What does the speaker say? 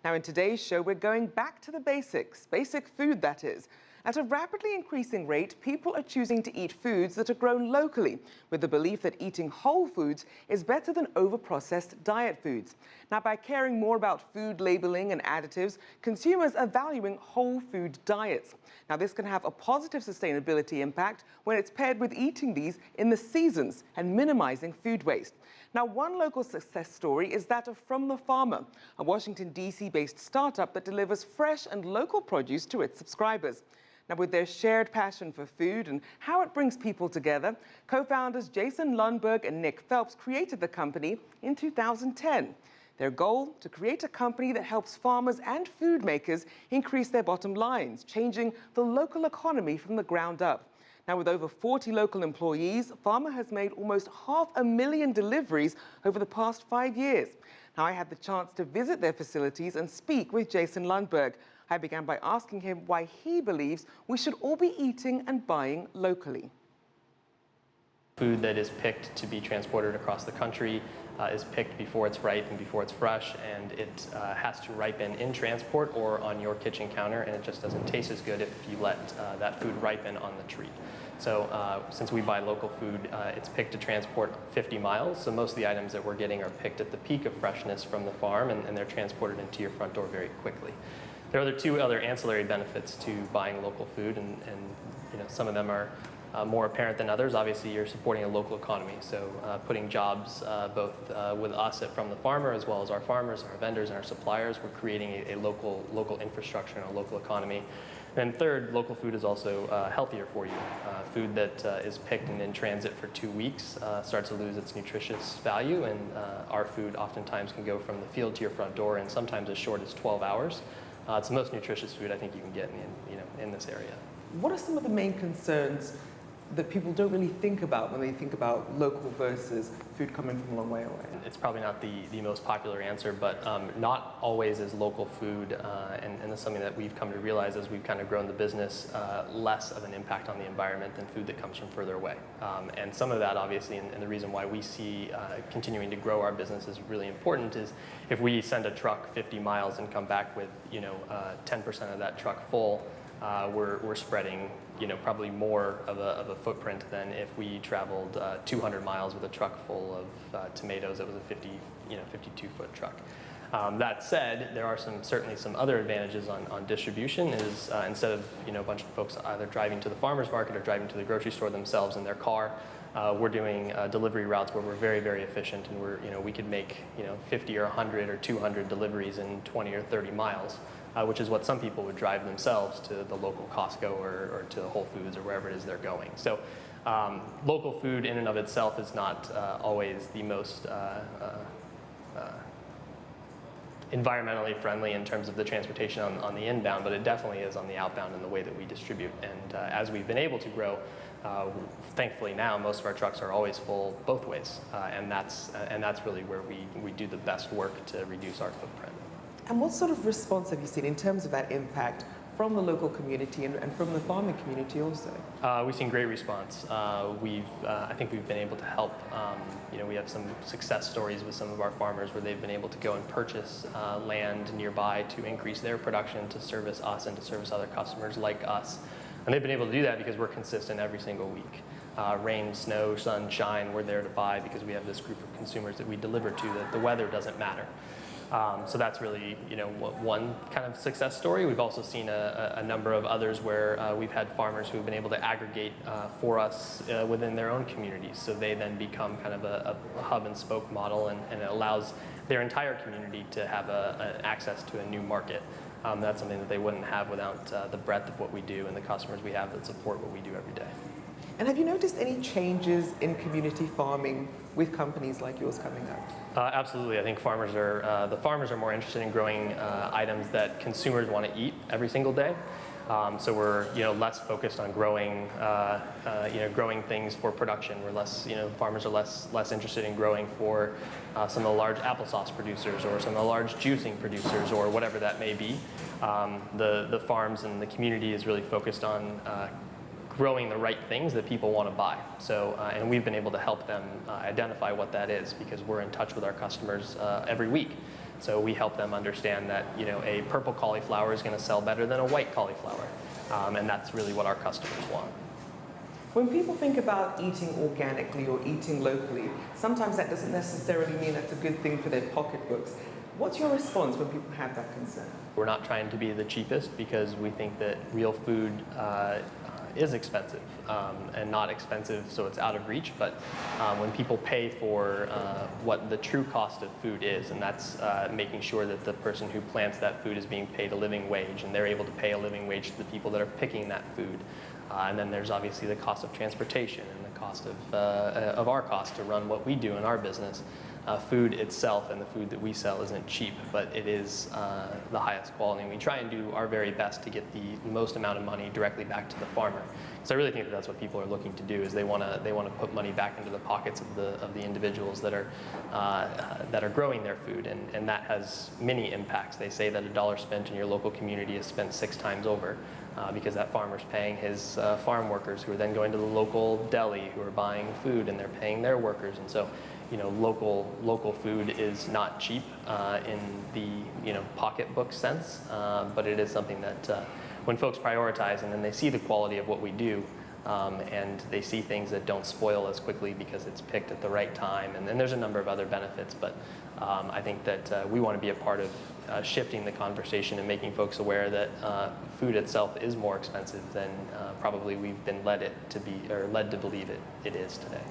Now, in today's show, we're going back to the basics, basic food that is. At a rapidly increasing rate, people are choosing to eat foods that are grown locally, with the belief that eating whole foods is better than over-processed diet foods. Now, by caring more about food labeling and additives, consumers are valuing whole food diets. Now, this can have a positive sustainability impact when it's paired with eating these in the seasons and minimizing food waste. Now, one local success story is that of From the Farmer, a Washington, D.C.-based startup that delivers fresh and local produce to its subscribers. Now, with their shared passion for food and how it brings people together, co-founders Jason Lundberg and Nick Phelps created the company in 2010. Their goal, to create a company that helps farmers and food makers increase their bottom lines, changing the local economy from the ground up. Now, with over 40 local employees, Farmer has made almost 500,000 deliveries over the past 5 years. Now, I had the chance to visit their facilities and speak with Jason Lundberg. I began by asking him why he believes we should all be eating and buying locally. Food that is picked to be transported across the country is picked before it's ripe and before it's fresh, and it has to ripen in transport or on your kitchen counter, and it just doesn't taste as good if you let that food ripen on the tree. So since we buy local food, it's picked to transport 50 miles, so most of the items that we're getting are picked at the peak of freshness from the farm, and they're transported into your front door very quickly. There are two other ancillary benefits to buying local food, and you know, some of them are more apparent than others. Obviously, you're supporting a local economy, so putting jobs both with us From the Farmer, as well as our farmers, our vendors, and our suppliers. We're creating a local infrastructure and a local economy. And third, local food is also healthier for you. Food that is picked and in transit for 2 weeks starts to lose its nutritious value, and our food oftentimes can go from the field to your front door in sometimes as short as 12 hours. It's the most nutritious food I think you can get in this area. What are some of the main concerns that people don't really think about when they think about local versus food coming from a long way away? It's probably not the most popular answer, but not always is local food, and that's something that we've come to realize as we've kind of grown the business, less of an impact on the environment than food that comes from further away. And some of that, obviously, and the reason why we see continuing to grow our business is really important, is if we send a truck 50 miles and come back with 10% of that truck full, we're spreading probably more of a footprint than if we traveled 200 miles with a truck full of tomatoes that was a 52-foot truck. That said, there are certainly some other advantages on distribution. Is instead of a bunch of folks either driving to the farmer's market or driving to the grocery store themselves in their car, we're doing delivery routes where we're very, very efficient, and we could make 50 or 100 or 200 deliveries in 20 or 30 miles. Which is what some people would drive themselves to the local Costco or to Whole Foods or wherever it is they're going. So local food in and of itself is not always the most environmentally friendly in terms of the transportation on the inbound, but it definitely is on the outbound in the way that we distribute. And as we've been able to grow, thankfully now most of our trucks are always full both ways, and that's really where we do the best work to reduce our footprint. And what sort of response have you seen in terms of that impact from the local community and from the farming community also? We've seen great response. I think we've been able to help. We have some success stories with some of our farmers where they've been able to go and purchase land nearby to increase their production to service us and to service other customers like us. And they've been able to do that because we're consistent every single week. Rain, snow, sun, shine, we're there to buy because we have this group of consumers that we deliver to, that the weather doesn't matter. So that's really, one kind of success story. We've also seen a number of others where we've had farmers who have been able to aggregate for us within their own communities. So they then become kind of a hub and spoke model, and it allows their entire community to have an access to a new market. That's something that they wouldn't have without the breadth of what we do and the customers we have that support what we do every day. And have you noticed any changes in community farming with companies like yours coming up? Absolutely. I think the farmers are more interested in growing items that consumers want to eat every single day. So we're less focused on growing things for production. We're less farmers are less interested in growing for some of the large applesauce producers or some of the large juicing producers or whatever that may be. The farms and the community is really focused on growing the right things that people want to buy. So, and we've been able to help them identify what that is because we're in touch with our customers every week. So we help them understand that, you know, a purple cauliflower is going to sell better than a white cauliflower, and that's really what our customers want. When people think about eating organically or eating locally, sometimes that doesn't necessarily mean that's a good thing for their pocketbooks. What's your response when people have that concern? We're not trying to be the cheapest because we think that real food is expensive, and not expensive so it's out of reach, but when people pay for what the true cost of food is, and that's making sure that the person who plants that food is being paid a living wage, and they're able to pay a living wage to the people that are picking that food. And then there's obviously the cost of transportation and the cost of our cost to run what we do in our business. Food itself and the food that we sell isn't cheap, but it is the highest quality. And we try and do our very best to get the most amount of money directly back to the farmer. So I really think that that's what people are looking to do, is they want to put money back into the pockets of the individuals that are growing their food, and that has many impacts. They say that $1 spent in your local community is spent 6 times over. Because that farmer's paying his farm workers, who are then going to the local deli, who are buying food, and they're paying their workers. And so, you know, local food is not cheap in the, you know, pocketbook sense, but it is something that when folks prioritize and then they see the quality of what we do, and they see things that don't spoil as quickly because it's picked at the right time, and then there's a number of other benefits. But I think that we want to be a part of shifting the conversation and making folks aware that food itself is more expensive than probably we've been led to believe it is today.